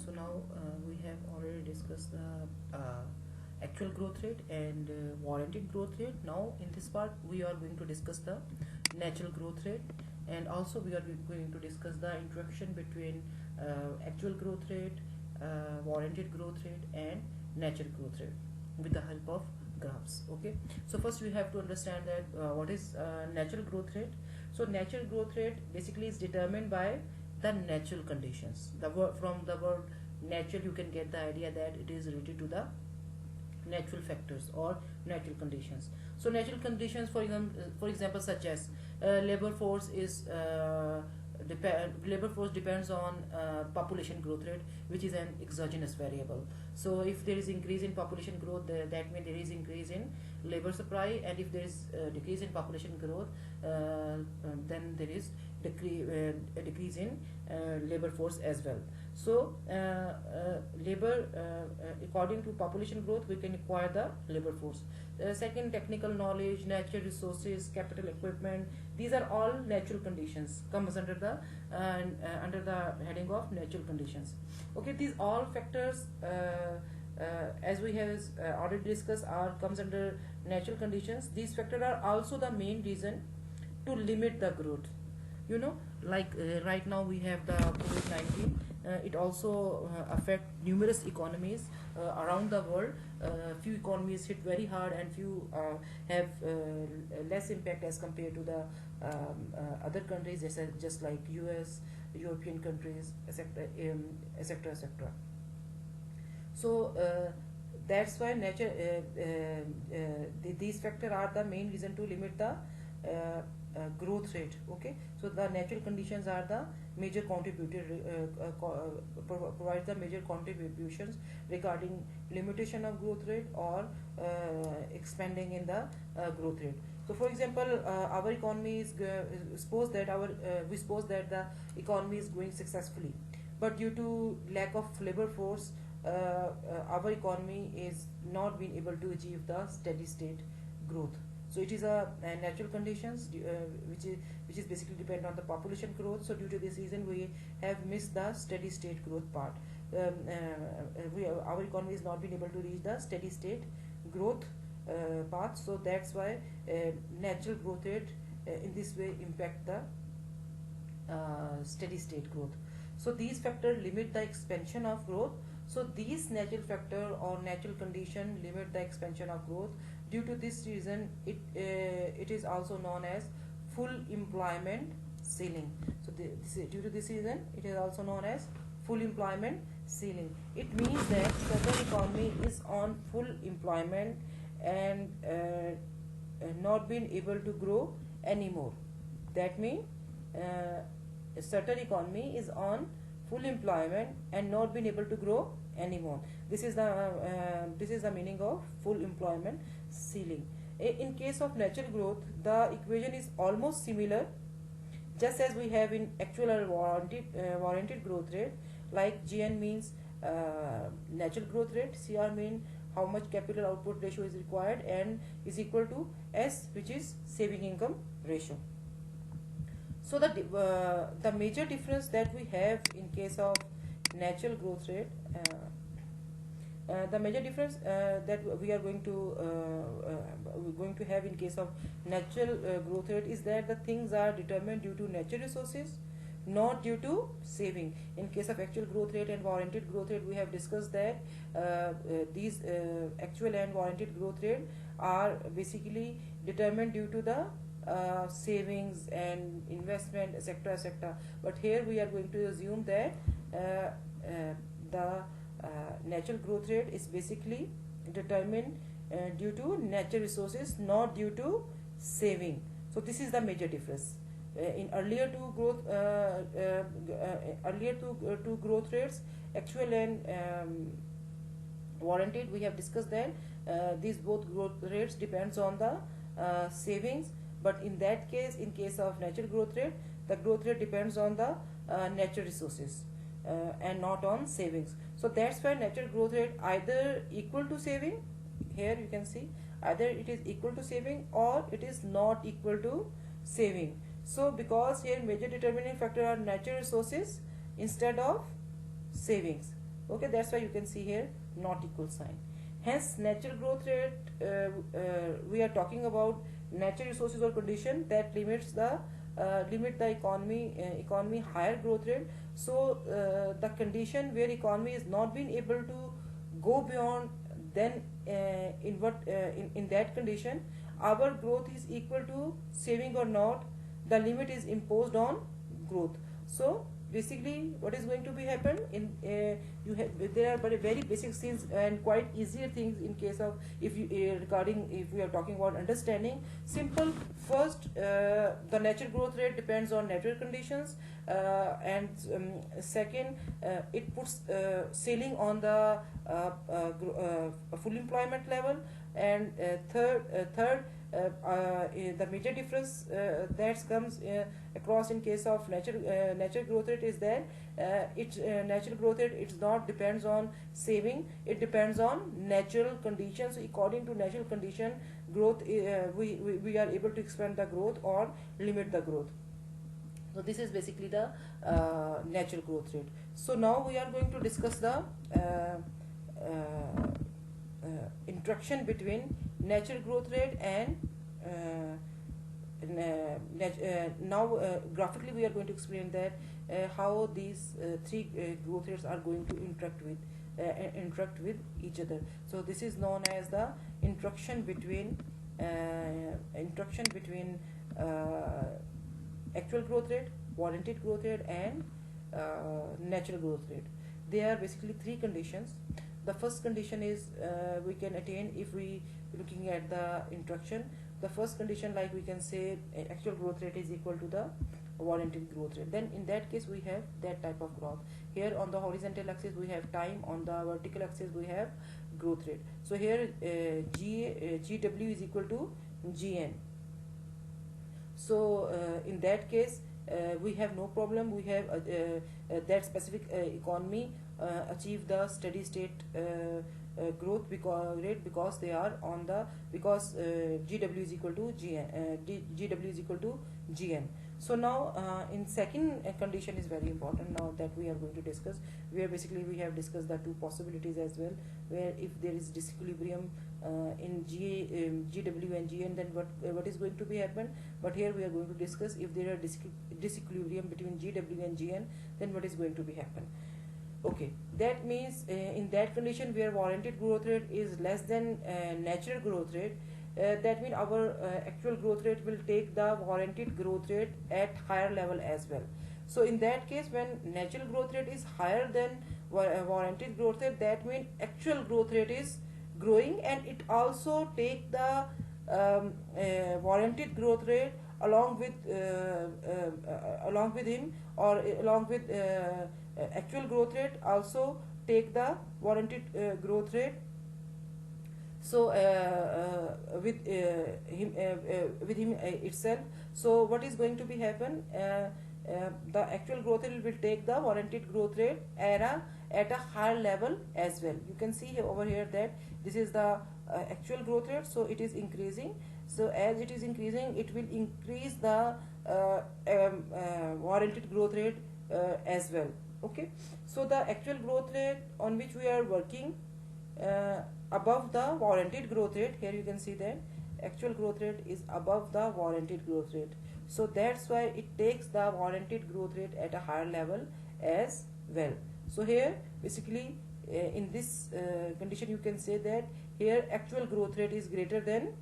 So now we have already discussed the actual growth rate and warranted growth rate. Now in this part we are going to discuss the natural growth rate, and also we are going to discuss the interaction between actual growth rate, warranted growth rate and natural growth rate with the help of graphs. Okay, so first we have to understand that what is natural growth rate. So natural growth rate basically is determined by the natural conditions. From the word natural you can get the idea that it is related to the natural factors or natural conditions. So natural conditions, for example, such as labor force is labor force depends on population growth rate, which is an exogenous variable. So if there is increase in population growth, that means there is increase in labor supply, and if there is decrease in population growth, then there is a decrease in labor force as well. So labor, according to population growth, we can acquire the labor force. Second, technical knowledge, natural resources, capital equipment, these are all natural conditions, comes under the heading of natural conditions. Okay, these all factors, as we have already discussed, comes under natural conditions. These factors are also the main reason to limit the growth. Like right now we have the COVID-19. It also affect numerous economies around the world. Few economies hit very hard, and few have less impact as compared to the other countries, just like US, European countries, etc., etc., etc. So that's why these factors are the main reason to limit the growth rate. Okay, so the natural conditions are the major contributor, provides the major contributions regarding limitation of growth rate or expanding in the growth rate. So for example, our economy is suppose that we suppose that the economy is growing successfully, but due to lack of labor force, our economy is not being able to achieve the steady state growth. So it is a natural conditions which is basically depend on the population growth. So due to this reason we have missed the steady state growth part. Our economy is not been able to reach the steady state growth path. So that's why natural growth rate in this way impact the steady state growth. So these factors limit the expansion of growth. So these natural factor or natural condition limit the expansion of growth. Due to this reason, it is also known as full employment ceiling. So due to this reason, it is also known as full employment ceiling. It means that certain economy is on full employment and not being able to grow anymore. That means a certain economy is on full employment and not being able to grow anymore. This is the meaning of full employment ceiling. In case of natural growth, the equation is almost similar, just as we have in actual or warranted growth rate. Like GN means natural growth rate, CR means how much capital output ratio is required, and is equal to S, which is saving income ratio. So the major difference that we have in case of natural growth rate, the major difference that we are going to have in case of natural growth rate is that the things are determined due to natural resources, not due to saving. In case of actual growth rate and warranted growth rate, we have discussed that these actual and warranted growth rate are basically determined due to the savings and investment, etc., etc. But here we are going to assume that the natural growth rate is basically determined due to natural resources, not due to saving. So this is the major difference. In earlier two growth rates, actual and warranted, we have discussed that these both growth rates depends on the savings. But in that case, in case of natural growth rate, the growth rate depends on the natural resources and not on savings. So that's why natural growth rate either equal to saving, here you can see either it is equal to saving or it is not equal to saving. So because here major determining factor are natural resources instead of savings. Okay, that's why you can see here not equal sign. Hence natural growth rate, we are talking about natural resources or condition that limits the limit the economy higher growth rate. So the condition where economy is not being able to go beyond, then in that condition our growth is equal to saving or not, the limit is imposed on growth. So basically what is going to be happen in you have, there are very basic things and quite easier things in case of if you regarding if we are talking about understanding simple. First, the natural growth rate depends on natural conditions, and second, it puts ceiling on the full employment level, and third, the major difference that comes across in case of natural growth rate is that its natural growth rate, it's not depends on saving, it depends on natural conditions. According to natural condition, growth we are able to expand the growth or limit the growth. So this is basically the natural growth rate. So now we are going to discuss the interaction between natural growth rate and now graphically we are going to explain that how these three growth rates are going to interact with each other. So this is known as the interaction between actual growth rate, warranted growth rate, and natural growth rate. There are basically three conditions. The first condition is we can attain if we looking at the interaction. The first condition, like we can say actual growth rate is equal to the warranted growth rate. Then in that case we have that type of growth. Here on the horizontal axis we have time, on the vertical axis we have growth rate. So here GW is equal to GN. So in that case we have no problem. We have that specific economy achieve the steady state growth rate because they are on the GW is equal to GW is equal to GN. So now in second condition is very important now that we are going to discuss, where basically we have discussed the two possibilities as well, where if there is disequilibrium in GW and GN, then what is going to be happen. But here we are going to discuss if there are disequilibrium between GW and GN, then what is going to be happen. Okay, that means in that condition where warranted growth rate is less than natural growth rate, that means our actual growth rate will take the warranted growth rate at higher level as well. So in that case, when natural growth rate is higher than warranted growth rate, that means actual growth rate is growing, and it also take the warranted growth rate along with him, or along with actual growth rate also take the warranted growth rate. So with him itself. So what is going to be happen, the actual growth rate will take the warranted growth rate at a higher level as well. You can see over here that this is the actual growth rate, so it is increasing. So as it is increasing, it will increase the warranted growth rate as well. Okay, so the actual growth rate on which we are working above the warranted growth rate, here you can see that actual growth rate is above the warranted growth rate. So that's why it takes the warranted growth rate at a higher level as well. So here basically in this condition you can say that here actual growth rate is greater than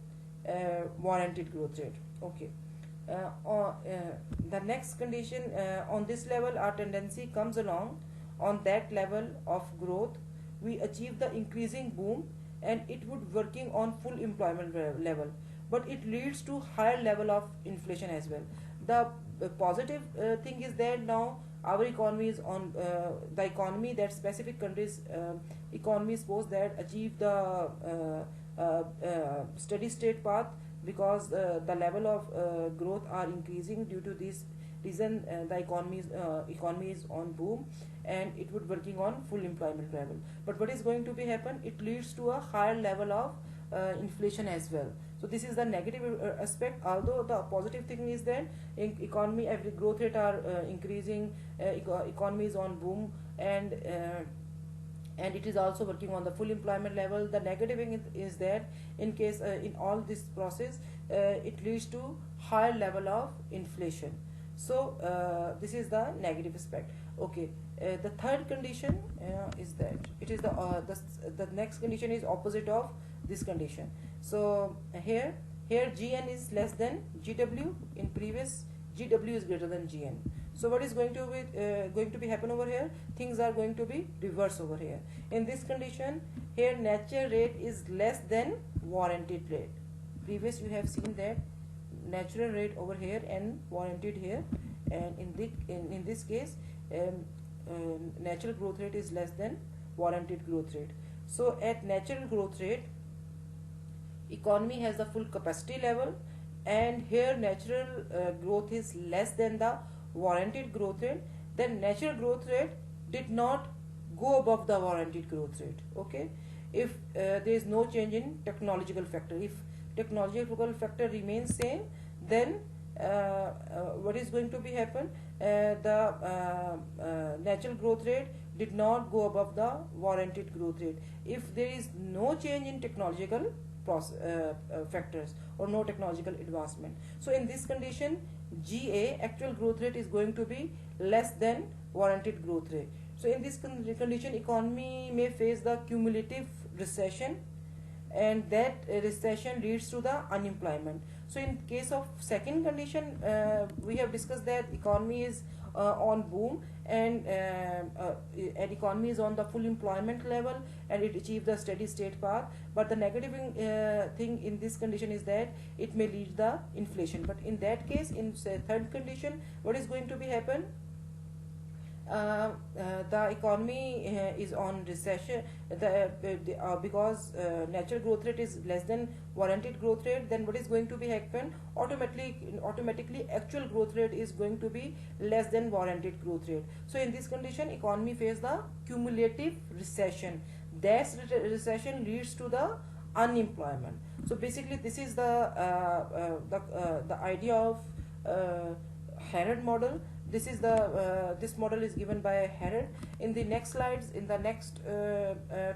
warranted growth rate. Okay. The next condition, on this level our tendency comes along, on that level of growth we achieve the increasing boom, and it would working on full employment level, but it leads to higher level of inflation as well. The positive thing is that now our economy is on the economy that specific countries economies suppose that achieve the steady state path, because the level of growth are increasing. Due to this reason the economy is on boom, and it would working on full employment level. But what is going to be happen, it leads to a higher level of inflation as well. So this is the negative aspect, although the positive thing is that in economy every growth rate are increasing, economy is on boom, and and it is also working on the full employment level. The negative thing is that in case in all this process it leads to higher level of inflation. So this is the negative aspect. Okay, the third condition is that it is the next condition is opposite of this condition. So here Gn is less than Gw. In previous, Gw is greater than Gn. So what is going to be happen over here? Things are going to be reverse over here. In this condition, here natural rate is less than warranted rate. Previous you have seen that natural rate over here and warranted here, and in this case natural growth rate is less than warranted growth rate. So at natural growth rate, economy has the full capacity level, and here natural growth is less than the warranted growth rate. Then natural growth rate did not go above the warranted growth rate. Okay, if there is no change in technological factor, if technological factor remains same, then what is going to be happen? The natural growth rate did not go above the warranted growth rate if there is no change in technological factors or no technological advancement. So in this condition, GA, actual growth rate, is going to be less than warranted growth rate. So in this condition, economy may face the cumulative recession, and that recession leads to the unemployment. So in case of second condition, we have discussed that economy is on boom, and economy is on the full employment level, and it achieves the steady state path. But the negative thing in this condition is that it may lead the inflation. But in that case, in third condition, what is going to be happen? The economy is on recession, because natural growth rate is less than warranted growth rate. Then what is going to be happen? Automatically actual growth rate is going to be less than warranted growth rate. So in this condition, economy face the cumulative recession. That recession leads to the unemployment. So basically this is the idea of Harrod model. This is this model is given by Harrod. In the next slides, in the next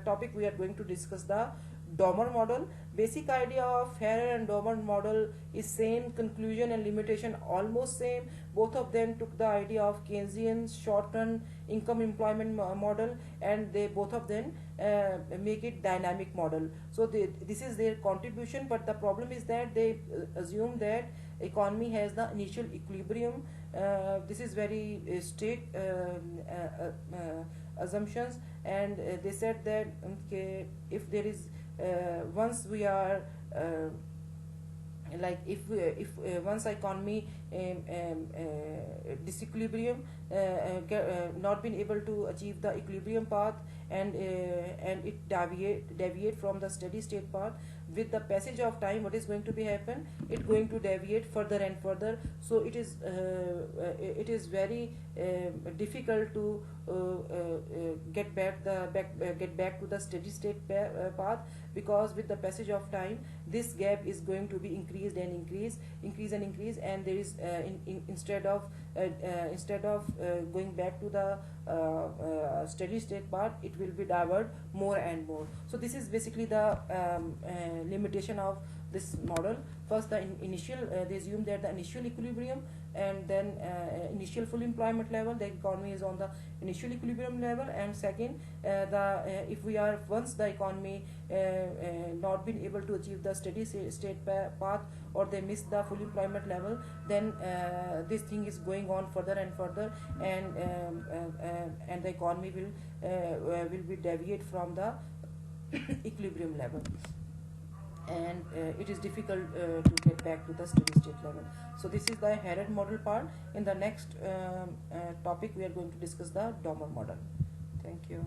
topic, we are going to discuss the Dommer model. Basic idea of Harrod and Dommer model is same, conclusion and limitation almost same. Both of them took the idea of Keynesian short-run income employment model, and they both of them make it dynamic model. So this is their contribution, but the problem is that they assume that economy has the initial equilibrium. This is very strict assumptions, and they said that okay, if there is once we are like if once economy disequilibrium not been able to achieve the equilibrium path, and it deviate from the steady state path, with the passage of time, what is going to be happen? It going to deviate further and further. So it is very difficult to get back to the steady state path, because with the passage of time, this gap is going to be increase and increase, and there is instead of going back to the steady state path, it will be diverted more and more. So this is basically the limitation of this model. First, the initial they assume that the initial equilibrium, and then initial full employment level, the economy is on the initial equilibrium level. And second, if we are once the economy not been able to achieve the steady state path, or they miss the full employment level, then this thing is going on further and further, and the economy will be deviate from the equilibrium level, and it is difficult to get back to the steady state level. So this is the Harrod model part. In the next topic, we are going to discuss the Dommer model. Thank you.